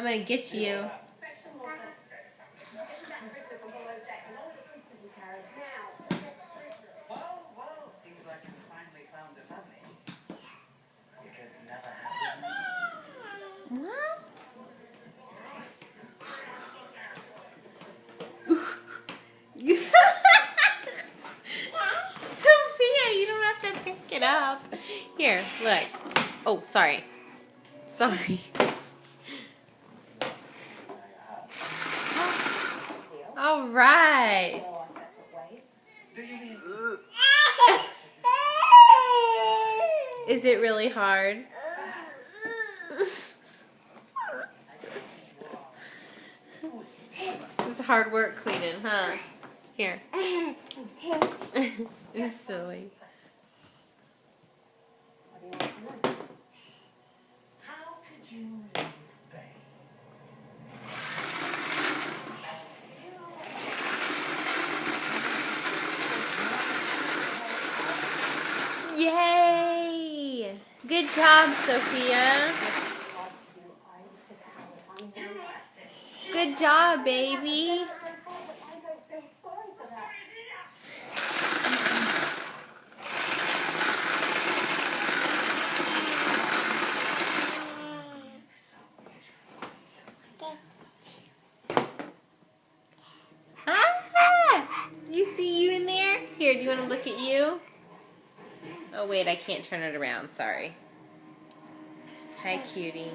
I'm gonna get you. Well, seems like you finally found a family. You could never have them. What? Sophia, you don't have to pick it up. Here, look. Oh, sorry. Sorry. All right. Is it really hard? It's hard work cleaning, huh? Here. It's silly. How could you leave, babe? Yay! Good job, Sophia. Good job, baby. Ah! You see you in there? Here, do you want to look at you? Oh, wait, I can't turn it around. Sorry. Hi, cutie.